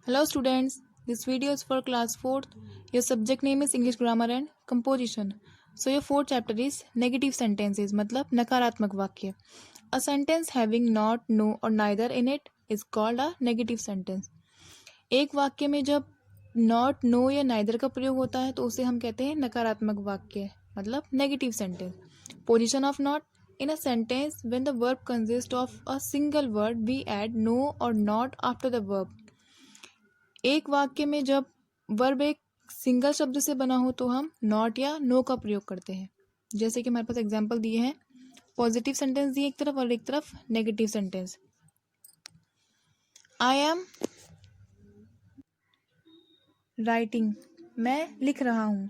Hello students, this video is for class 4th. Your subject name is English grammar and composition. So your fourth chapter is negative sentences मतलब नकारात्मक वाक्य. A sentence having not, no or neither in it is called a negative sentence. एक वाक्य में जब not, no या neither का प्रयोग होता है तो उसे हम कहते हैं नकारात्मक वाक्य मतलब negative sentence. Position of not. In a sentence, when the verb consists of a single word, we add no or not after the verb. एक वाक्य में जब वर्ब एक सिंगल शब्द से बना हो तो हम नॉट या नो का प्रयोग करते हैं. जैसे कि हमारे पास एग्जांपल दिए हैं, पॉजिटिव सेंटेंस दिए एक तरफ और एक तरफ negative sentence. I am writing, मैं लिख रहा हूँ.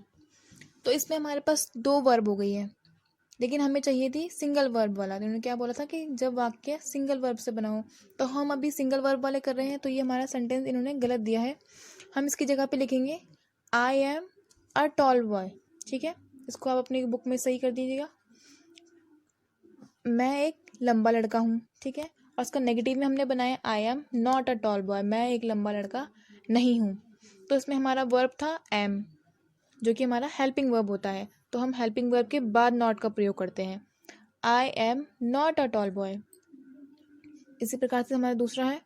तो इसमें हमारे पास दो वर्ब हो गई है, लेकिन हमें चाहिए थी सिंगल वर्ब वाला. तो उन्होंने क्या बोला था कि जब वाक्य सिंगल वर्ब से बना हो, तो हम अभी सिंगल वर्ब वाले कर रहे हैं. तो ये हमारा सेंटेंस इन्होंने गलत दिया है. हम इसकी जगह पे लिखेंगे I am a tall boy. ठीक है, इसको आप अपनी बुक में सही कर दीजिएगा. मैं एक लंबा लड़का हूँ. ठीक है, और उसका नेगेटिव में हमने बनाया I am not a tall boy, मैं एक लंबा लड़का नहीं हूँ. तो इसमें हमारा वर्ब था एम, जो कि हमारा हेल्पिंग वर्ब होता है. तो हम हेल्पिंग वर्ब के बाद नॉट का प्रयोग करते हैं. I am not a tall boy. इसी प्रकार से हमारा दूसरा है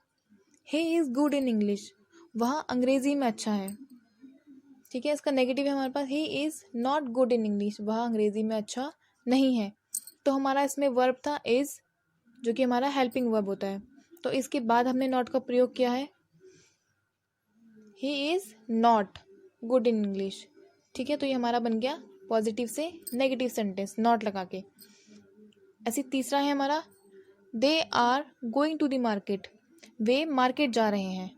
he is good in English, वह अंग्रेजी में अच्छा है. ठीक है, इसका नेगेटिव है हमारे पास ही is not good in English, वह अंग्रेजी में अच्छा नहीं है. तो हमारा इसमें वर्ब था इज़, जो कि हमारा हेल्पिंग वर्ब होता है. तो इसके बाद हमने नॉट का प्रयोग किया है ही is not good in English. ठीक है, तो ये हमारा बन गया पॉजिटिव से नेगेटिव सेंटेंस नॉट लगा के. ऐसे तीसरा है हमारा they are going to the market, वे मार्केट जा रहे हैं.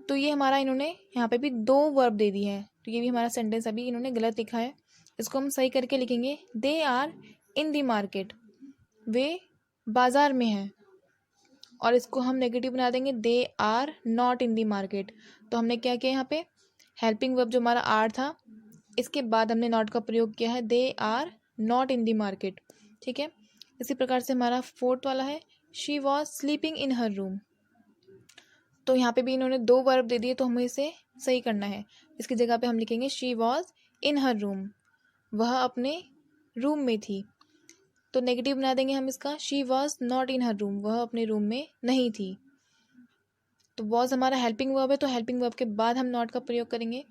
तो ये हमारा इन्होंने यहाँ पे भी दो वर्ब दे दी है. तो ये भी हमारा सेंटेंस अभी इन्होंने गलत लिखा है. इसको हम सही करके लिखेंगे they are in the market, वे बाजार में हैं. और इसको हम नेगेटिव बना देंगे they are not in the market. तो हमने क्या किया यहाँ पे हेल्पिंग वर्ब जो हमारा आर था, इसके बाद हमने नॉट का प्रयोग किया है they are not in the market. ठीक है, इसी प्रकार से हमारा फोर्थ वाला है she was sleeping in her room. तो यहाँ पे भी इन्होंने दो वर्ब दे दिए, तो हमें इसे सही करना है. इसकी जगह पे हम लिखेंगे she was in her room, वह अपने रूम में थी. तो नेगेटिव बना देंगे हम इसका she was not in her room, वह अपने रूम में नहीं थी. तो वॉज हमारा हेल्पिंग वर्ब है, तो हेल्पिंग वर्ब के बाद हम नॉट का प्रयोग करेंगे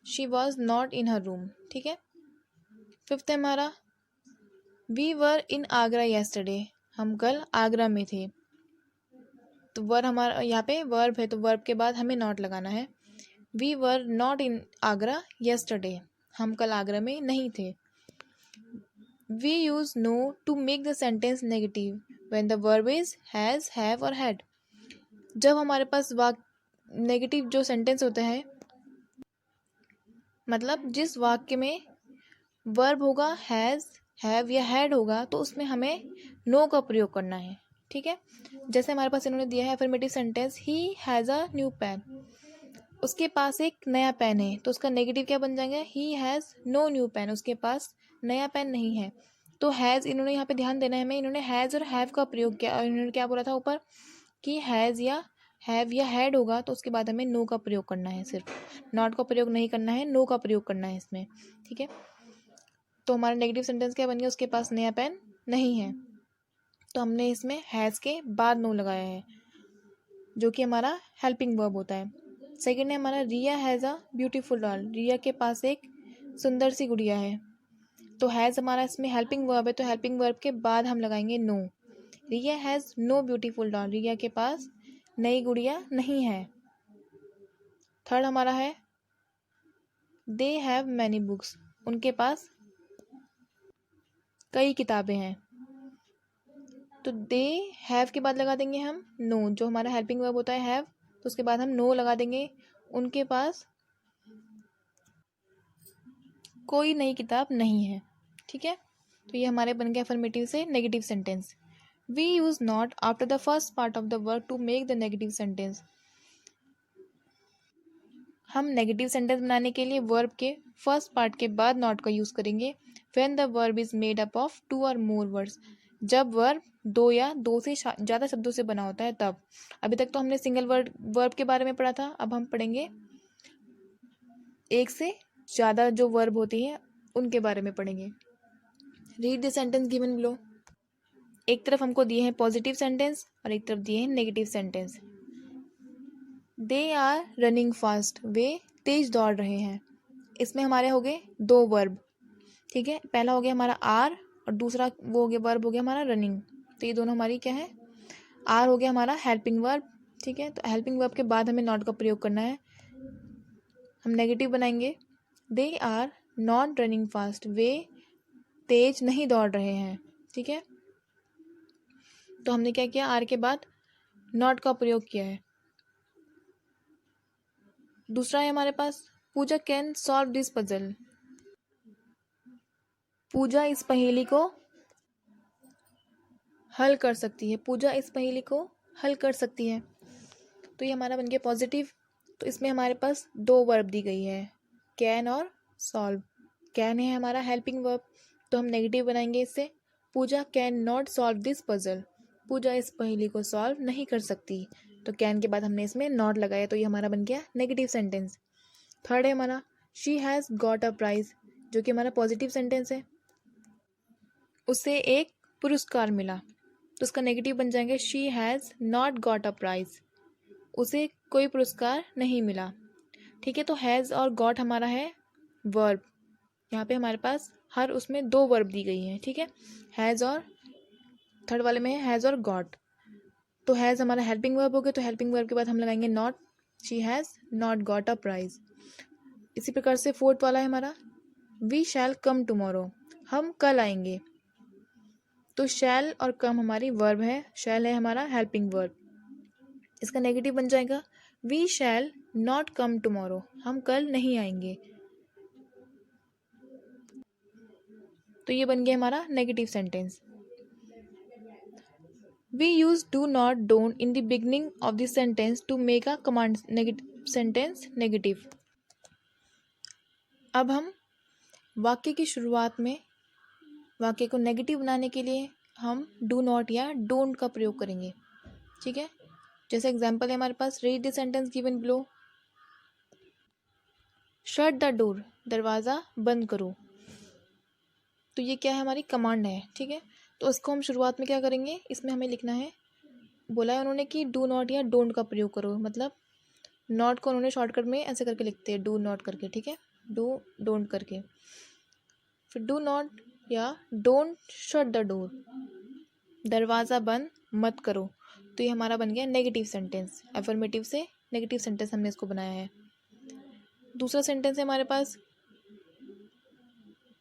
she was not in her room. ठीक है, फिफ्थ है हमारा we were in Agra yesterday, हम कल आगरा में थे. तो वर्ब हमारा यहाँ पे वर्ब है, तो वर्ब के बाद हमें नॉट लगाना है. We were not in Agra yesterday, हम कल आगरा में नहीं थे. We use no to make the sentence negative when the verb is has, have और हैड. जब हमारे पास नेगेटिव जो सेंटेंस होते हैं, मतलब जिस वाक्य में वर्ब होगा हैज़, हैव या हैड होगा, तो उसमें हमें नो का प्रयोग करना है. ठीक है, जैसे हमारे पास इन्होंने दिया है affirmative sentence he has a new pen, उसके पास एक नया पेन है. तो उसका नेगेटिव क्या बन जाएगा he has no new pen, उसके पास नया पेन नहीं है. तो हैज़ इन्होंने यहाँ पे ध्यान देना है हमें, इन्होंने हैज़ और हैव का प्रयोग किया. और इन्होंने क्या बोला था ऊपर कि हैज़ या हैव या हैड होगा, तो उसके बाद हमें नो का प्रयोग करना है. सिर्फ नॉट का प्रयोग नहीं करना है, नो का प्रयोग करना है इसमें. ठीक है, तो हमारा नेगेटिव सेंटेंस क्या बन गया उसके पास नया पेन नहीं है. तो हमने इसमें हैज़ के बाद नो लगाया है, जो कि हमारा हेल्पिंग वर्ब होता है. सेकेंड है हमारा रिया has a beautiful doll, Riya के पास एक सुंदर सी गुड़िया है. तो हैज़ हमारा इसमें हेल्पिंग वर्ब है, तो हेल्पिंग वर्ब के बाद हम लगाएंगे no. Riya has no beautiful doll, Riya के पास नई गुड़िया नहीं है. थर्ड हमारा है दे हैव मैनी बुक्स, उनके पास कई किताबें हैं. तो दे हैव के बाद लगा देंगे हम नो, जो हमारा हेल्पिंग वर्ब होता है हैव, तो उसके बाद हम नो लगा देंगे उनके पास कोई नई किताब नहीं है. ठीक है, तो ये हमारे बन गए अफर्मेटिव से negative sentence. We use not after the first part of the verb to make the negative sentence. हम नेगेटिव सेंटेंस बनाने के लिए वर्ब के फर्स्ट पार्ट के बाद नॉट का यूज़ करेंगे when the verb is made up of two और मोर वर्ड्स, जब वर्ब दो या दो से ज़्यादा शब्दों से बना होता है तब। अभी तक तो हमने सिंगल वर्ब के बारे में पढ़ा था, अब हम पढ़ेंगे एक से ज़्यादा जो वर्ब होती है उनके बारे में पढ़ेंगे। Read the sentence given below. एक तरफ हमको दिए हैं पॉजिटिव सेंटेंस और एक तरफ दिए हैं negative sentence. They are running fast, वे तेज दौड़ रहे हैं। इसमें हमारे हो गए दो वर्ब, ठीक है। पहला हो गया हमारा आर और दूसरा वो हो गया वर्ब हो गया हमारा रनिंग। तो ये दोनों हमारी क्या है, आर हो गया हमारा हेल्पिंग वर्ब, ठीक है। तो हेल्पिंग वर्ब के बाद हमें नॉट का प्रयोग करना है। हम नेगेटिव बनाएंगे, they are not running fast, वे तेज नहीं दौड़ रहे हैं, ठीक है। तो हमने क्या किया, आर के बाद नॉट का प्रयोग किया है। दूसरा है हमारे पास पूजा can solve this puzzle. Pooja इस पहेली को हल कर सकती है, पूजा इस पहेली को हल कर सकती है। तो ये हमारा बन गया पॉजिटिव। तो इसमें हमारे पास दो वर्ब दी गई है, कैन और सॉल्व। कैन है हमारा हेल्पिंग वर्ब, तो हम नेगेटिव बनाएंगे इससे, Pooja can not solve this puzzle, Pooja इस पहेली को सॉल्व नहीं कर सकती। तो कैन के बाद हमने इसमें नॉट लगाया, तो ये हमारा बन गया नेगेटिव सेंटेंस। थर्ड है हमारा she has got a prize, जो कि हमारा पॉजिटिव सेंटेंस है। उसे एक पुरस्कार मिला, तो उसका नेगेटिव बन जाएंगे she has not got a prize, उसे कोई पुरस्कार नहीं मिला, ठीक है। तो हैज़ और गॉट हमारा है वर्ब, यहाँ पे हमारे पास हर उसमें दो वर्ब दी गई हैं, ठीक है। हैज़ और थर्ड वाले में है हैज़ और गॉट। तो हैज़ हमारा हेल्पिंग वर्ब हो गया, तो हेल्पिंग वर्ब के बाद हम लगाएंगे not, she has not got a prize. इसी प्रकार से फोर्थ वाला है हमारा वी शैल कम टुमारो, हम कल आएंगे। तो शैल और कम हमारी वर्ब है, शैल है हमारा हेल्पिंग वर्ब। इसका नेगेटिव बन जाएगा we shall not come tomorrow, हम कल नहीं आएंगे। तो ये बन गया हमारा negative sentence. We use do not don't in the beginning of the sentence to make a command sentence negative. अब हम वाक्य की शुरुआत में वाक्य को नेगेटिव बनाने के लिए हम डू नॉट या डोंट का प्रयोग करेंगे, ठीक है। जैसे एग्जांपल है हमारे पास read the sentence given below. Shut the door, दरवाज़ा बंद करो। तो ये क्या है, हमारी कमांड है, ठीक है। तो इसको हम शुरुआत में क्या करेंगे, इसमें हमें लिखना है, बोला है उन्होंने कि डू नॉट या डोंट का प्रयोग करो, मतलब नॉट को उन्होंने शॉर्टकट में ऐसे करके लिखते हैं डू नॉट करके, ठीक है, डू डोंट करके। फिर डू नॉट या डोंट शट द डोर, दरवाज़ा बंद मत करो। तो ये हमारा बन गया नेगेटिव सेंटेंस, अफर्मेटिव से नेगेटिव सेंटेंस हमने इसको बनाया है। दूसरा सेंटेंस है हमारे पास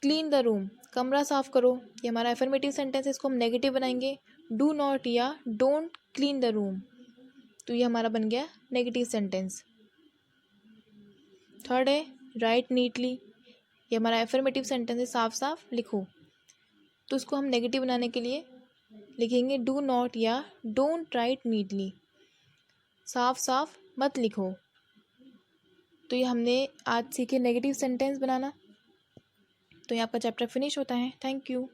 क्लीन द रूम, कमरा साफ करो। ये हमारा अफर्मेटिव सेंटेंस है, इसको हम नेगेटिव बनाएंगे डू नॉट या डोंट क्लीन द रूम। तो ये हमारा बन गया नेगेटिव सेंटेंस। थर्ड है राइट नीटली, ये हमारा अफर्मेटिव सेंटेंस है, साफ साफ लिखो। तो इसको हम नेगेटिव बनाने के लिए लिखेंगे डू नॉट या डोंट राइट नीटली, साफ साफ मत लिखो। तो ये हमने आज सीखे नेगेटिव सेंटेंस बनाना। तो ये आपका चैप्टर फिनिश होता है। Thank you.